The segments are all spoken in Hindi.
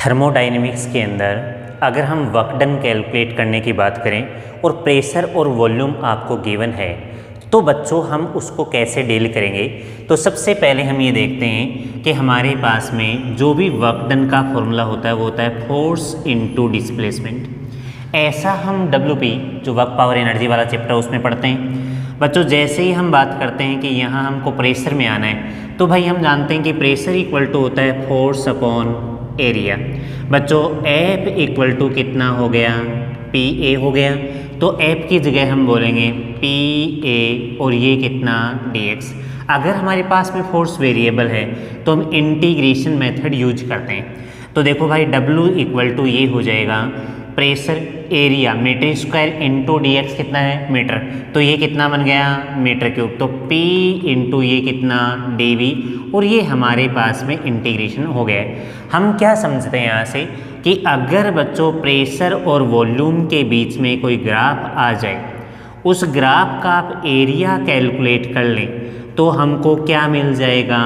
थर्मोडायनेमिक्स के अंदर अगर हम वर्क डन कैलकुलेट करने की बात करें और प्रेशर और वॉल्यूम आपको गिवन है तो बच्चों हम उसको कैसे डील करेंगे। तो सबसे पहले हम ये देखते हैं कि हमारे पास में जो भी वर्क डन का फॉर्मूला होता है वो होता है फोर्स इनटू डिस्प्लेसमेंट। ऐसा हम WP जो वर्क पावर एनर्जी वाला चैप्टर उसमें पढ़ते हैं। बच्चों जैसे ही हम बात करते हैं कि यहाँ हमको प्रेशर में आना है तो भाई हम जानते हैं कि प्रेशर इक्वल टू होता है फोर्स अपॉन एरिया। बच्चों F इक्वल टू कितना हो गया, PA हो गया। तो F की जगह हम बोलेंगे PA और ये कितना dx। अगर हमारे पास में फोर्स वेरिएबल है तो हम इंटीग्रेशन मेथड यूज करते हैं। तो देखो भाई W इक्वल टू ये हो जाएगा pressure area metre square into dx कितना है मीटर, तो ये कितना बन गया मीटर क्यूब। तो P इंटू ये कितना dV और ये हमारे पास में इंटीग्रेशन हो गया है। हम क्या समझते हैं यहाँ से कि अगर बच्चों प्रेशर और वॉल्यूम के बीच में कोई ग्राफ आ जाए, उस ग्राफ का आप एरिया कैलकुलेट कर लें तो हमको क्या मिल जाएगा,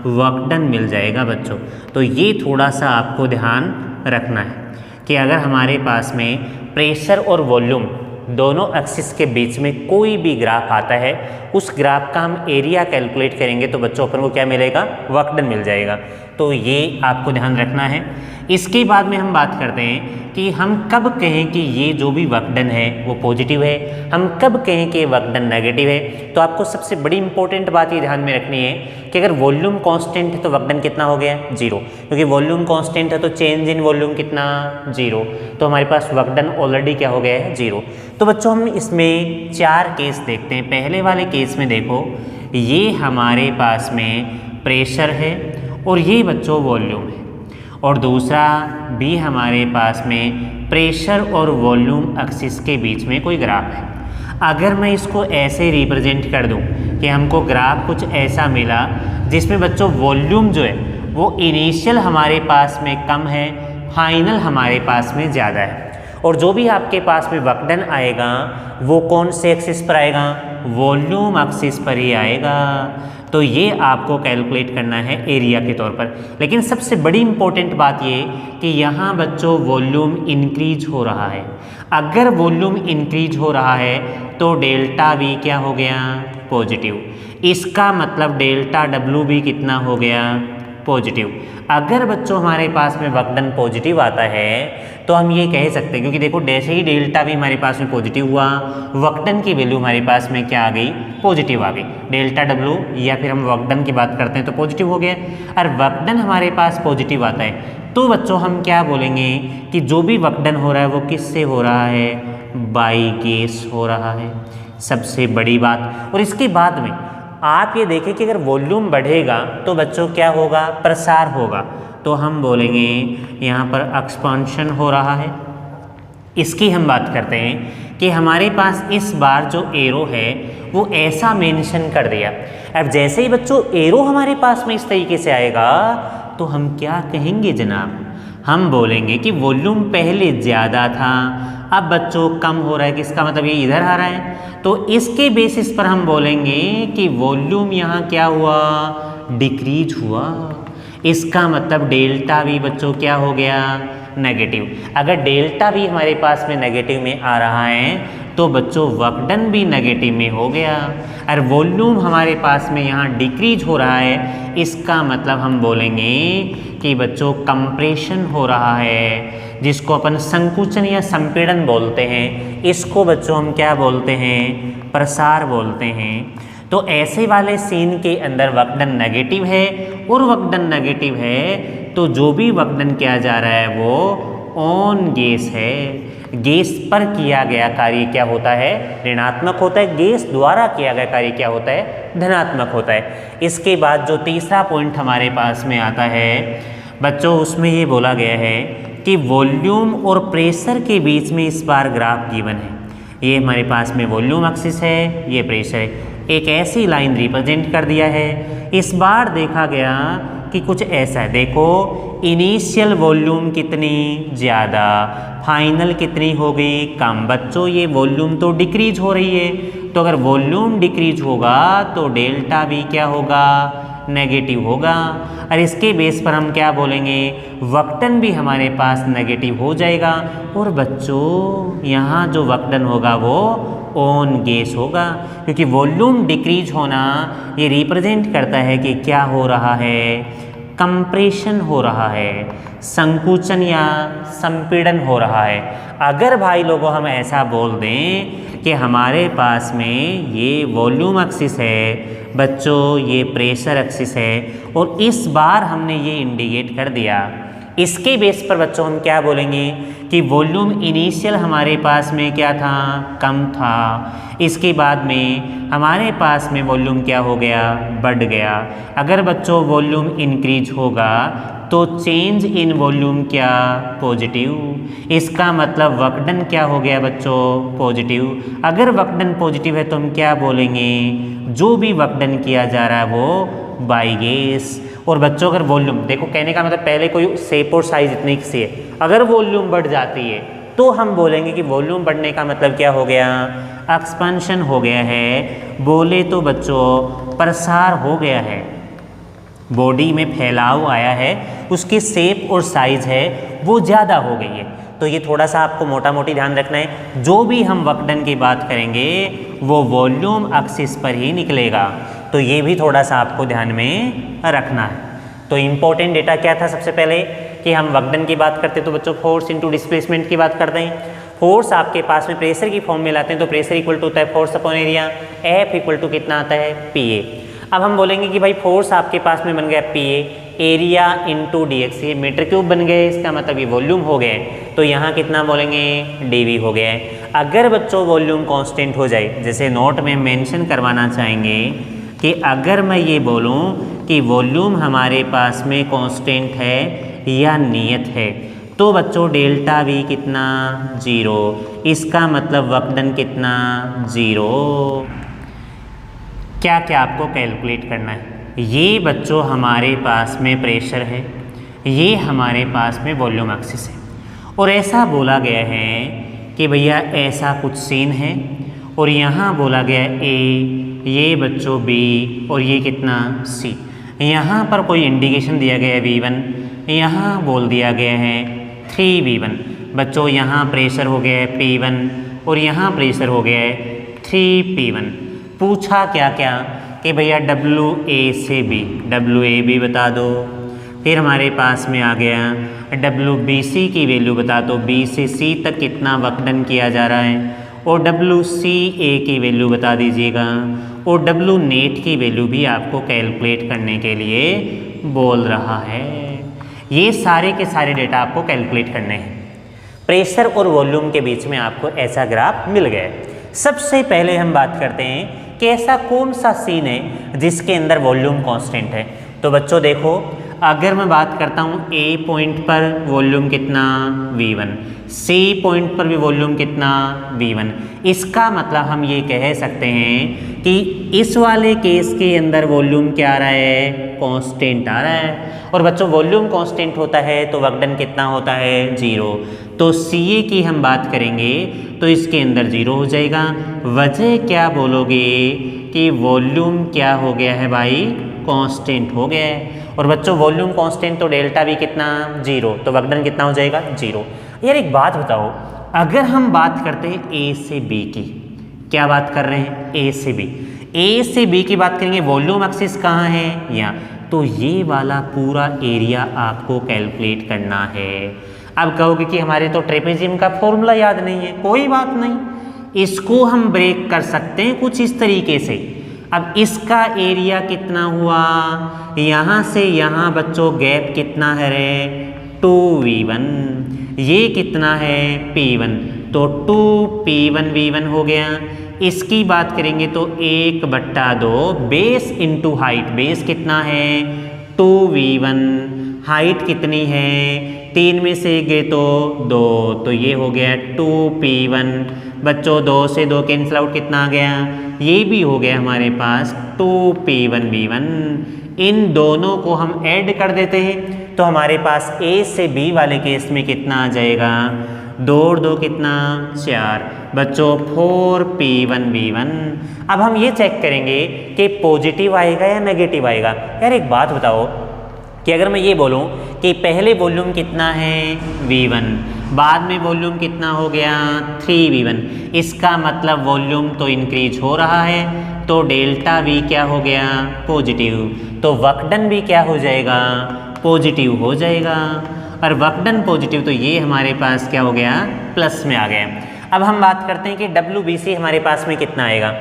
वर्क डन मिल जाएगा बच्चों। तो ये थोड़ा सा आपको ध्यान रखना है कि अगर हमारे पास में प्रेशर और वॉल्यूम दोनों एक्सिस के बीच में कोई भी ग्राफ आता है, उस ग्राफ का हम एरिया कैलकुलेट करेंगे तो बच्चों अपन को क्या मिलेगा, वर्क डन मिल जाएगा। तो ये आपको ध्यान रखना है। इसके बाद में हम बात करते हैं कि हम कब कहें कि ये जो भी वर्क डन है वो पॉजिटिव है, हम कब कहें कि वर्क डन नेगेटिव है। तो आपको सबसे बड़ी इंपॉर्टेंट बात ये ध्यान में रखनी है कि अगर वॉल्यूम कांस्टेंट है तो वर्क डन कितना हो गया, 0, क्योंकि वॉल्यूम कांस्टेंट है तो चेंज इन वॉल्यूम कितना 0। तो हमारे पास वर्क डन ऑलरेडी क्या हो गया है, 0। तो बच्चों हम इसमें 4 केस देखते हैं। पहले वाले केस में देखो ये हमारे पास में प्रेशर है और ये बच्चों वॉल्यूम है, और दूसरा भी हमारे पास में प्रेशर और वॉल्यूम एक्सिस के बीच में कोई ग्राफ है। अगर मैं इसको ऐसे रिप्रेजेंट कर दूं कि हमको ग्राफ कुछ ऐसा मिला जिसमें बच्चों वॉल्यूम जो है वो इनिशियल हमारे पास में कम है, फाइनल हमारे पास में ज़्यादा है, और जो भी आपके पास में वर्क डन आएगा वो कौन से एक्सिस पर आएगा, वॉल्यूम एक्सिस पर ही आएगा। तो ये आपको कैलकुलेट करना है एरिया के तौर पर। लेकिन सबसे बड़ी इंपॉर्टेंट बात ये कि यहाँ बच्चों वॉल्यूम इंक्रीज हो रहा है। अगर वॉल्यूम इंक्रीज हो रहा है तो डेल्टा V क्या हो गया, पॉजिटिव। इसका मतलब डेल्टा W भी कितना हो गया, पॉजिटिव। अगर बच्चों हमारे पास में वर्क डन पॉजिटिव आता है तो हम ये कह सकते हैं, क्योंकि देखो जैसे ही डेल्टा भी हमारे पास में पॉजिटिव हुआ, वर्क डन की वैल्यू हमारे पास में क्या आ गई, पॉजिटिव आ गई। डेल्टा W या फिर हम वर्क डन की बात करते हैं तो पॉजिटिव हो गया। और वर्क डन हमारे पास पॉजिटिव आता है तो बच्चों हम क्या बोलेंगे कि जो भी वर्क डन हो रहा है वो किससे हो रहा है, बाई गैस हो रहा है। सबसे बड़ी बात। और इसके बाद में आप ये देखें कि अगर वॉल्यूम बढ़ेगा तो बच्चों क्या होगा, प्रसार होगा। तो हम बोलेंगे यहाँ पर एक्सपांशन हो रहा है। इसकी हम बात करते हैं कि हमारे पास इस बार जो एरो है वो ऐसा मेंशन कर दिया। अब जैसे ही बच्चों एरो हमारे पास में इस तरीके से आएगा तो हम क्या कहेंगे जनाब, हम बोलेंगे कि वॉल्यूम पहले ज़्यादा था अब बच्चों कम हो रहा है। किसका मतलब ये इधर आ रहा है, तो इसके बेसिस पर हम बोलेंगे कि वॉल्यूम यहाँ क्या हुआ, डिक्रीज हुआ। इसका मतलब डेल्टा V बच्चों क्या हो गया, नेगेटिव। अगर डेल्टा V हमारे पास में नेगेटिव में आ रहा है तो बच्चों वर्क डन भी नेगेटिव में हो गया। और वॉल्यूम हमारे पास में यहाँ डिक्रीज हो रहा है, इसका मतलब हम बोलेंगे कि बच्चों कंप्रेशन हो रहा है, जिसको अपन संकुचन या संपीड़न बोलते हैं। इसको बच्चों हम क्या बोलते हैं, प्रसार बोलते हैं। तो ऐसे वाले सीन के अंदर वर्क डन नेगेटिव है और वर्क डन नेगेटिव है तो जो भी वर्क डन किया जा रहा है वो ऑन गैस है। गैस पर किया गया कार्य क्या होता है, ऋणात्मक होता है। गैस द्वारा किया गया कार्य क्या होता है, धनात्मक होता है। इसके बाद जो तीसरा पॉइंट हमारे पास में आता है बच्चों, उसमें ये बोला गया है कि वॉल्यूम और प्रेशर के बीच में इस बार ग्राफ गिवन है। ये हमारे पास में वॉल्यूम एक्सिस है, ये प्रेशर है। एक ऐसी लाइन रिप्रेजेंट कर दिया है। इस बार देखा गया कि कुछ ऐसा है, देखो इनिशियल वॉल्यूम कितनी ज़्यादा, फाइनल कितनी हो गई, कम। बच्चों ये वॉल्यूम तो डिक्रीज हो रही है, तो अगर वॉल्यूम डिक्रीज होगा तो डेल्टा V क्या होगा, नेगेटिव होगा। और इसके बेस पर हम क्या बोलेंगे, वर्क डन भी हमारे पास नेगेटिव हो जाएगा। और बच्चों यहाँ जो वर्क डन होगा वो ऑन गैस होगा, क्योंकि वॉल्यूम डिक्रीज होना ये रिप्रेजेंट करता है कि क्या हो रहा है, कंप्रेशन हो रहा है, संकुचन या संपीड़न हो रहा है। अगर भाई लोगों हम ऐसा बोल दें कि हमारे पास में ये वॉल्यूम एक्सिस है बच्चों, ये प्रेशर एक्सिस है, और इस बार हमने ये इंडिकेट कर दिया, इसके बेस पर बच्चों हम क्या बोलेंगे कि वॉल्यूम इनिशियल हमारे पास में क्या था, कम था, इसके बाद में हमारे पास में वॉल्यूम क्या हो गया, बढ़ गया। अगर बच्चों वॉल्यूम इंक्रीज होगा तो चेंज इन वॉल्यूम क्या, पॉजिटिव। इसका मतलब वर्क डन क्या हो गया बच्चों, पॉजिटिव। अगर वर्क डन पॉजिटिव है तो हम क्या बोलेंगे, जो भी वर्क डन किया जा रहा है वो बाय गैस। और बच्चों अगर वॉल्यूम, देखो कहने का मतलब पहले कोई शेप और साइज इतनी सी है, अगर वॉल्यूम बढ़ जाती है तो हम बोलेंगे कि वॉल्यूम बढ़ने का मतलब क्या हो गया, एक्सपेंशन हो गया है। बोले तो बच्चों प्रसार हो गया है, बॉडी में फैलाव आया है, उसकी शेप और साइज है वो ज़्यादा हो गई है। तो ये थोड़ा सा आपको मोटा मोटी ध्यान रखना है, जो भी हम वर्क डन की बात करेंगे वो वॉल्यूम एक्सिस पर ही निकलेगा। तो ये भी थोड़ा सा आपको ध्यान में रखना है। तो इम्पोर्टेंट डेटा क्या था, सबसे पहले कि हम वर्क डन की बात करते तो बच्चों फोर्स इनटू डिस्प्लेसमेंट की बात करते हैं। फोर्स आपके पास में प्रेशर की फॉर्म में लाते हैं तो प्रेशर इक्वल टू होता है force upon area, F equal to कितना आता है, पी ए। अब हम बोलेंगे कि भाई फोर्स आपके पास में बन गया P A, area into D x, ये मीटर क्यूब बन गए, इसका मतलब ये वॉल्यूम हो गए, तो यहाँ कितना बोलेंगे, डीवी हो गया है। अगर बच्चों वॉल्यूम कांस्टेंट हो जाए, जैसे नोट में मेंशन करवाना चाहेंगे कि अगर मैं ये बोलूँ कि वॉल्यूम हमारे पास में कांस्टेंट है या नियत है, तो बच्चों डेल्टा वी कितना, 0। इसका मतलब वर्क डन कितना, 0। क्या क्या आपको कैलकुलेट करना है, ये बच्चों हमारे पास में प्रेशर है, ये हमारे पास में वॉल्यूम एक्सिस है, और ऐसा बोला गया है कि भैया ऐसा कुछ सीन है, और यहाँ बोला गया ए, ये बच्चों बी, और ये कितना सी। यहाँ पर कोई इंडिकेशन दिया गया है V1, यहाँ बोल दिया गया है 3V1। बच्चों यहाँ प्रेशर हो गया है P1 और यहाँ प्रेशर हो गया है 3P1। पूछा क्या क्या कि भैया WA से B, WAB बता दो। फिर हमारे पास में आ गया WBC की वैल्यू बता दो, B से C तक कितना वर्क डन किया जा रहा है, और WCA की वैल्यू बता दीजिएगा, और W नेट की वैल्यू भी आपको कैलकुलेट करने के लिए बोल रहा है। ये सारे के सारे डेटा आपको कैलकुलेट करने हैं। प्रेशर और वॉल्यूम के बीच में आपको ऐसा ग्राफ मिल गया है। सबसे पहले हम बात करते हैं कि ऐसा कौन सा सीन है जिसके अंदर वॉल्यूम कांस्टेंट है। तो बच्चों देखो, अगर मैं बात करता हूँ A पॉइंट पर वॉल्यूम कितना, V1, C पॉइंट पर भी वॉल्यूम कितना, V1। इसका मतलब हम ये कह सकते हैं कि इस वाले केस के अंदर वॉल्यूम क्या आ रहा है, कांस्टेंट आ रहा है। और बच्चों वॉल्यूम कांस्टेंट होता है तो वर्क डन कितना होता है, 0। तो CA की हम बात करेंगे तो इसके अंदर 0 हो जाएगा। वजह क्या बोलोगे कि वॉल्यूम क्या हो गया है भाई, कांस्टेंट हो गया है। और बच्चों वॉल्यूम कांस्टेंट तो डेल्टा भी कितना, 0, तो वर्क डन कितना हो जाएगा, 0। यार एक बात बताओ, अगर हम बात करते हैं A से B की, क्या बात कर रहे हैं, A से B, A से B की बात करेंगे, वॉल्यूम एक्सिस कहाँ है, यहाँ, तो ये वाला पूरा एरिया आपको कैलकुलेट करना है। अब कहोगे कि हमारे तो ट्रेपेजियम का फॉर्मूला याद नहीं है, कोई बात नहीं, इसको हम ब्रेक कर सकते हैं कुछ इस तरीके से। अब इसका एरिया कितना हुआ, यहाँ से यहाँ बच्चों गैप कितना है रे, 2V1, ये कितना है, P1, तो 2P1V1 हो गया। इसकी बात करेंगे तो 1/2 बेस इंटू हाइट, बेस कितना है, 2V1, हाइट कितनी है, 3 में से गए तो 2, तो ये हो गया 2P1। बच्चों 2 से 2 कैंसिल आउट, कितना आ गया, ये भी हो गया हमारे पास 2P1V1। इन दोनों को हम ऐड कर देते हैं तो हमारे पास A से B वाले केस में कितना आ जाएगा, 2 और 2 कितना, 4। बच्चों 4p1v1। अब हम ये चेक करेंगे कि पॉजिटिव आएगा या नेगेटिव आएगा। यार एक बात बताओ कि अगर मैं ये बोलूँ कि पहले वॉल्यूम कितना है v1, बाद में वॉल्यूम कितना हो गया 3v1, इसका मतलब वॉल्यूम तो इंक्रीज हो रहा है, तो डेल्टा v क्या हो गया पॉजिटिव, तो वर्क डन भी क्या हो जाएगा पॉजिटिव हो जाएगा। और वर्क डन पॉजिटिव तो ये हमारे पास क्या हो गया प्लस में आ गया। अब हम बात करते हैं कि WBC हमारे पास में कितना आएगा।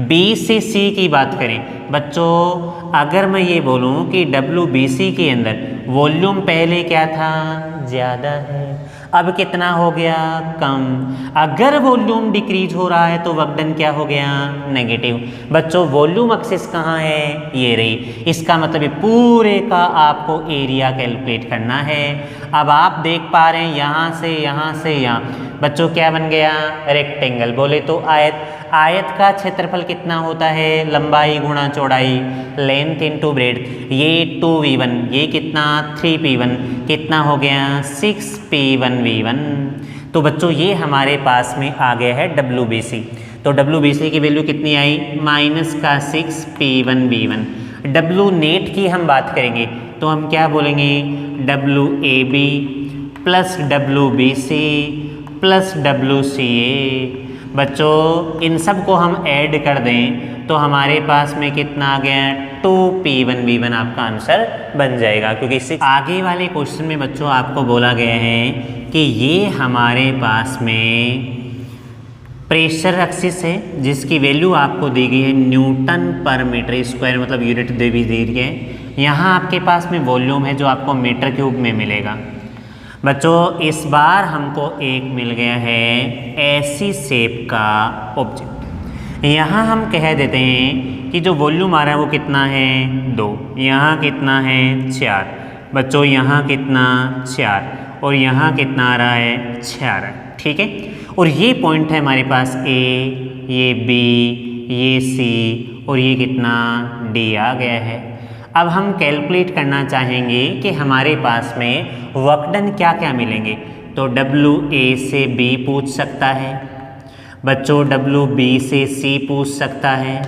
B से C की बात करें बच्चों, अगर मैं ये बोलूँ कि WBC के अंदर वॉल्यूम पहले क्या था ज़्यादा है, अब कितना हो गया कम। अगर वॉल्यूम डिक्रीज हो रहा है तो वर्क डन क्या हो गया नेगेटिव। बच्चों वॉल्यूम एक्सिस कहाँ है ये रही, इसका मतलब ये पूरे का आपको एरिया कैलकुलेट करना है। अब आप देख पा रहे हैं यहाँ से यहाँ बच्चों क्या बन गया रेक्टेंगल, बोले तो आयत। आयत का क्षेत्रफल कितना होता है लंबाई गुणा चौड़ाई, लेंथ इनटू ब्रेड्थ। ये 2v1, ये कितना 3p1, कितना हो गया 6p1v1। तो बच्चों ये हमारे पास में आ गया है WBC। तो WBC की वैल्यू कितनी आई -6p1v1। W नेट की हम बात करेंगे तो हम क्या बोलेंगे WAB plus WBC plus WCA। बच्चों इन सब को हम ऐड कर दें तो हमारे पास में कितना आ गया 2p1v1 आपका आंसर बन जाएगा। क्योंकि इससे आगे वाले क्वेश्चन में बच्चों आपको बोला गया है कि ये हमारे पास में प्रेशर एक्सिस है जिसकी वैल्यू आपको दी गई है न्यूटन पर मीटर स्क्वायर, मतलब यूनिट दे भी दी गई है। यहाँ आपके पास में वॉल्यूम है जो आपको मीटर क्यूब में मिलेगा। बच्चों इस बार हमको एक मिल गया है ऐसी शेप का ऑब्जेक्ट। यहाँ हम कह देते हैं कि जो वॉल्यूम आ रहा है वो कितना है 2, यहाँ कितना है 4, बच्चों यहाँ कितना 4 और यहाँ कितना आ रहा है 6, ठीक है। और ये पॉइंट है हमारे पास A, ये B, ये C और ये कितना D आ गया है। अब हम कैलकुलेट करना चाहेंगे कि हमारे पास में वर्क डन क्या क्या मिलेंगे। तो WA से B पूछ सकता है बच्चों, WB से C पूछ सकता है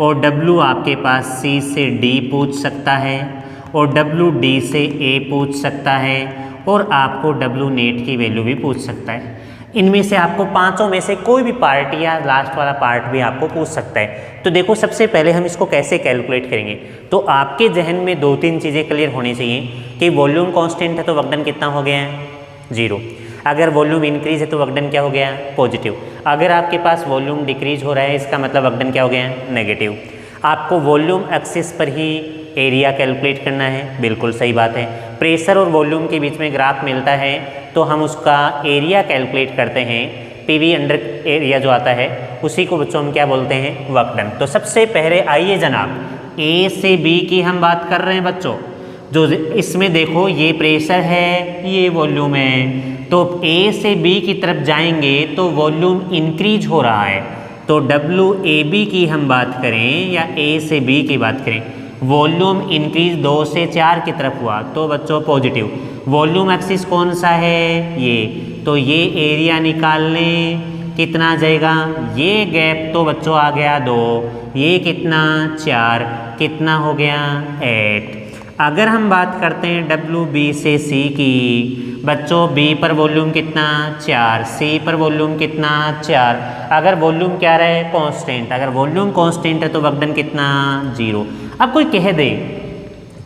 और W आपके पास C से D पूछ सकता है और WD से A पूछ सकता है और आपको W नेट की वैल्यू भी पूछ सकता है। इनमें से आपको पांचों में से कोई भी पार्ट या लास्ट वाला पार्ट भी आपको पूछ सकता है। तो देखो सबसे पहले हम इसको कैसे कैलकुलेट करेंगे। तो आपके जहन में 2-3 चीज़ें क्लियर होनी चाहिए कि वॉल्यूम कांस्टेंट है तो वर्क डन कितना हो गया है 0। अगर वॉल्यूम इंक्रीज है तो वर्क डन क्या हो गया पॉजिटिव। अगर आपके पास वॉल्यूम डिक्रीज हो रहा है इसका मतलब वर्क डन क्या हो गया नेगेटिव। आपको वॉल्यूम एक्सिस पर ही एरिया कैलकुलेट करना है, बिल्कुल सही बात है। प्रेशर और वॉल्यूम के बीच में ग्राफ मिलता है तो हम उसका एरिया कैलकुलेट करते हैं। PV अंडर एरिया जो आता है उसी को बच्चों हम क्या बोलते हैं वर्क डन। तो सबसे पहले आइए जनाब A से B की हम बात कर रहे हैं बच्चों। जो इसमें देखो ये प्रेशर है ये वॉल्यूम है, तो A से B की तरफ जाएंगे तो वॉल्यूम इंक्रीज हो रहा है। तो WAB की हम बात करें या A से B की बात करें, वॉल्यूम इंक्रीज 2 से 4 की तरफ हुआ तो बच्चों पॉजिटिव। वॉल्यूम एक्सिस कौन सा है ये, तो ये एरिया निकाल लें कितना आ जाएगा, ये गैप तो बच्चों आ गया 2, ये कितना 4, कितना हो गया 8। अगर हम बात करते हैं WB से C की बच्चों, B पर वॉल्यूम कितना 4, C पर वॉल्यूम कितना 4। अगर वॉल्यूम क्या रहे कांस्टेंट, अगर वॉल्यूम कांस्टेंट है तो वर्क डन कितना 0। अब कोई कह दे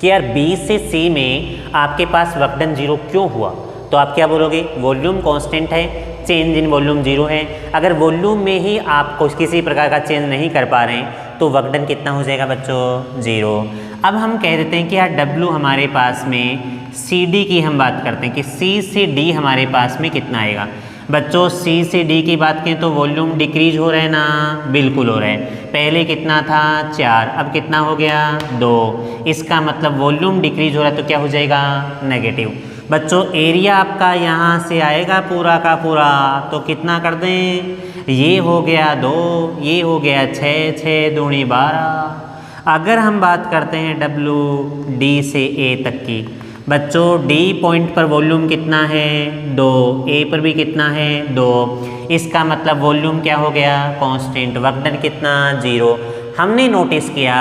कि यार B से C में आपके पास वर्क डन 0 क्यों हुआ, तो आप क्या बोलोगे वॉल्यूम कांस्टेंट है, चेंज इन वॉल्यूम 0 है। अगर वॉल्यूम में ही आप किसी प्रकार का चेंज नहीं कर पा रहे हैं तो वर्क डन कितना हो जाएगा बच्चों 0। अब हम कह देते हैं कि यार W हमारे पास में CD की हम बात करते हैं कि C से D हमारे पास में कितना आएगा। बच्चों C से D की बात करें तो वॉल्यूम डिक्रीज हो रहा है ना, बिल्कुल हो रहा है। पहले कितना था 4, अब कितना हो गया 2। इसका मतलब वॉल्यूम डिक्रीज हो रहा है तो क्या हो जाएगा नेगेटिव। बच्चों एरिया आपका यहाँ से आएगा पूरा का पूरा, तो कितना कर दें, ये हो गया 2, ये हो गया 6, 6 दूनी 12। अगर हम बात करते हैं WD से A तक की बच्चों डी पॉइंट पर वॉल्यूम कितना है 2, ए पर भी कितना है 2, इसका मतलब वॉल्यूम क्या हो गया कांस्टेंट, वर्क डन कितना 0। हमने नोटिस किया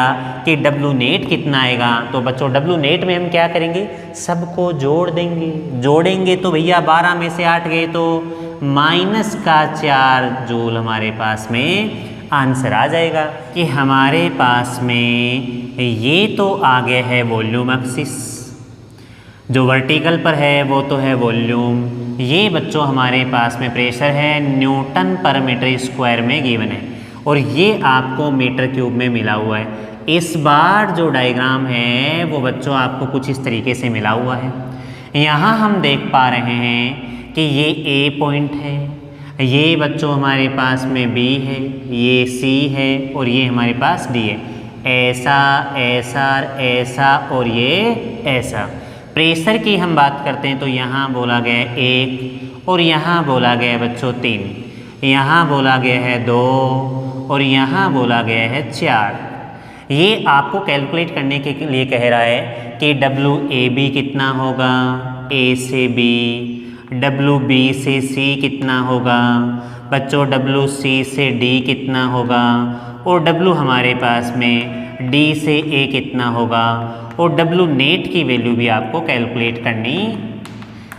कि डब्ल्यू नेट कितना आएगा, तो बच्चों डब्ल्यू नेट में हम क्या करेंगे, सबको जोड़ देंगे, जोड़ेंगे तो भैया 12 में से 8 गए तो -4 जूल हमारे पास में आंसर आ जाएगा कि हमारे पास में ये तो आ गया है वॉल्यूम एक्सिस, जो वर्टिकल पर है वो तो है वॉल्यूम, ये बच्चों हमारे पास में प्रेशर है न्यूटन पर मीटर स्क्वायर में गिवन है, और ये आपको मीटर क्यूब में मिला हुआ है। इस बार जो डायग्राम है वो बच्चों आपको कुछ इस तरीके से मिला हुआ है। यहाँ हम देख पा रहे हैं कि ये ए पॉइंट है, ये बच्चों हमारे पास में बी है, ये सी है और ये हमारे पास डी है, ऐसा ऐसा ऐसा और ये ऐसा। प्रेशर की हम बात करते हैं तो यहाँ बोला गया है 1 और यहाँ बोला गया है बच्चों 3, यहाँ बोला गया है 2 और यहाँ बोला गया है 4। ये आपको कैलकुलेट करने के लिए कह रहा है कि डब्ल्यू ए बी कितना होगा, ए से बी, डब्ल्यू बी से सी कितना होगा बच्चों, डब्ल्यू सी से डी कितना होगा, और डब्ल्यू हमारे पास में डी से ए कितना होगा, और डब्ल्यू नेट की वैल्यू भी आपको कैलकुलेट करनी।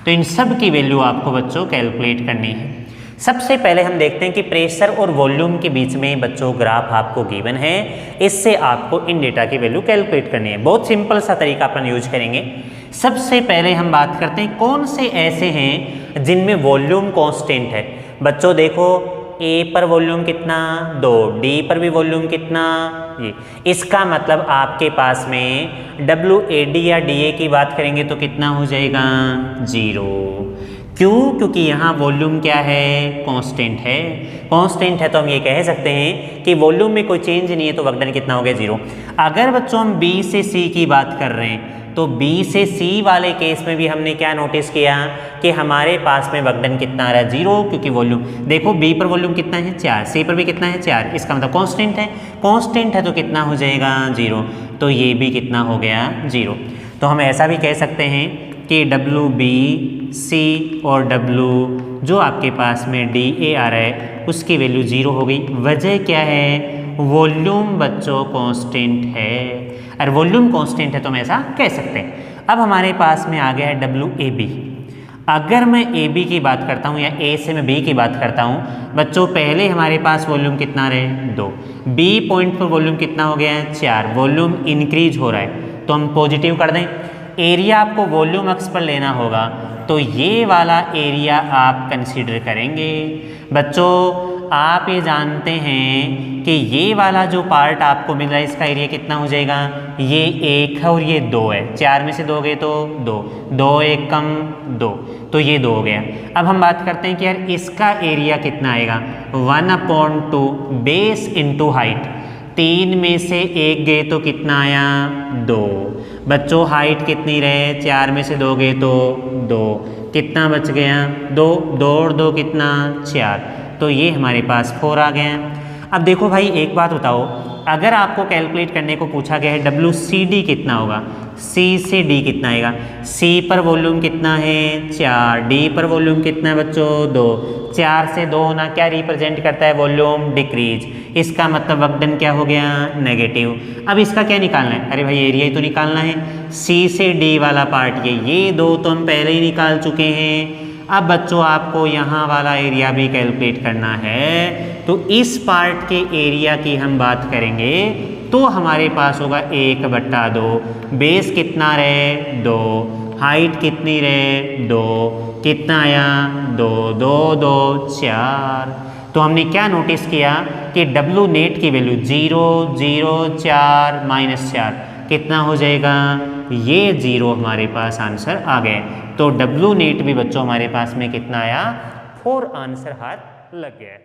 तो इन सब की वैल्यू आपको बच्चों कैलकुलेट करनी है। सबसे पहले हम देखते हैं कि प्रेशर और वॉल्यूम के बीच में बच्चों ग्राफ आपको गिवन है, इससे आपको इन डेटा की वैल्यू कैलकुलेट करनी है। बहुत सिंपल सा तरीका अपन यूज करेंगे। सबसे पहले हम बात करते हैं कौन से ऐसे हैं जिनमें वॉल्यूम कांस्टेंट है। बच्चों देखो ए पर वॉल्यूम कितना 2, डी पर भी वॉल्यूम कितना ये, इसका मतलब आपके पास में डब्ल्यू ए डी या डी ए की बात करेंगे तो कितना हो जाएगा 0। क्यों? क्योंकि यहाँ वॉल्यूम क्या है कांस्टेंट है। कांस्टेंट है तो हम ये कह सकते हैं कि वॉल्यूम में कोई चेंज नहीं है तो वर्क डन कितना हो गया 0। अगर बच्चों हम बी से सी की बात कर रहे हैं तो बी से सी वाले केस में भी हमने क्या नोटिस किया कि हमारे पास में वर्क डन कितना आ रहा है 0, क्योंकि वॉल्यूम देखो बी पर वॉल्यूम कितना है 4, सी पर भी कितना है 4, इसका मतलब कांस्टेंट है, कांस्टेंट है तो कितना हो जाएगा 0, तो ये भी कितना हो गया 0। तो हम ऐसा भी कह सकते हैं कि डब्ल्यू बी सी और डब्ल्यू जो आपके पास में डी ए आ रहा है उसकी वैल्यू 0 हो गई। वजह क्या है, वॉल्यूम बच्चों कांस्टेंट है, और वॉल्यूम कांस्टेंट है तो हम ऐसा कह सकते हैं। अब हमारे पास में आ गया है डब्ल्यू ए बी। अगर मैं ए बी की बात करता हूँ या ए से मैं बी की बात करता हूँ बच्चों, पहले हमारे पास वॉल्यूम कितना रहे 2, बी पॉइंट पर वॉल्यूम कितना हो गया है 4, वॉल्यूम इंक्रीज हो रहा है तो हम पॉजिटिव कर दें। एरिया आपको वॉल्यूम अक्स पर लेना होगा तो ये वाला एरिया आप कंसीडर करेंगे। बच्चों आप ये जानते हैं कि ये वाला जो पार्ट आपको मिल रहा है इसका एरिया कितना हो जाएगा, ये 1 है और ये 2 है, 4 में से 2 गए तो 2, 2 1 कम 2, तो ये 2 हो गया। अब हम बात करते हैं कि यार इसका एरिया कितना आएगा, 1/2 बेस इंटू हाइट, 3 में से 1 गए तो कितना आया 2। बच्चों हाइट कितनी रहे, 4 में से 2 गए तो 2, कितना बच गया 2, 2 और 2 कितना 4, तो ये हमारे पास 4 आ गया। अब देखो भाई एक बात बताओ, अगर आपको कैलकुलेट करने को पूछा गया है डब्ल्यू सी डी कितना होगा, सी से डी कितना आएगा, सी पर वॉल्यूम कितना है 4, डी पर वॉल्यूम कितना है बच्चों 2, 4 से 2 होना क्या रिप्रेजेंट करता है वॉल्यूम डिक्रीज, इसका मतलब वर्क डन क्या हो गया नेगेटिव। अब इसका क्या निकालना है, अरे भाई एरिया ही तो निकालना है, सी से डी वाला पार्ट ये 2 तो हम पहले ही निकाल चुके हैं। अब बच्चों आपको यहाँ वाला एरिया भी कैलकुलेट करना है, तो इस पार्ट के एरिया की हम बात करेंगे तो हमारे पास होगा 1/2, बेस कितना रहे 2, हाइट कितनी रहे 2, कितना आया 2, 2 2 4। तो हमने क्या नोटिस किया कि डब्ल्यू नेट की वैल्यू 0 0 4 -4 कितना हो जाएगा, ये 0 हमारे पास आंसर आ गए। तो डब्ल्यू नेट भी बच्चों हमारे पास में कितना आया 4 आंसर हाथ लग गया।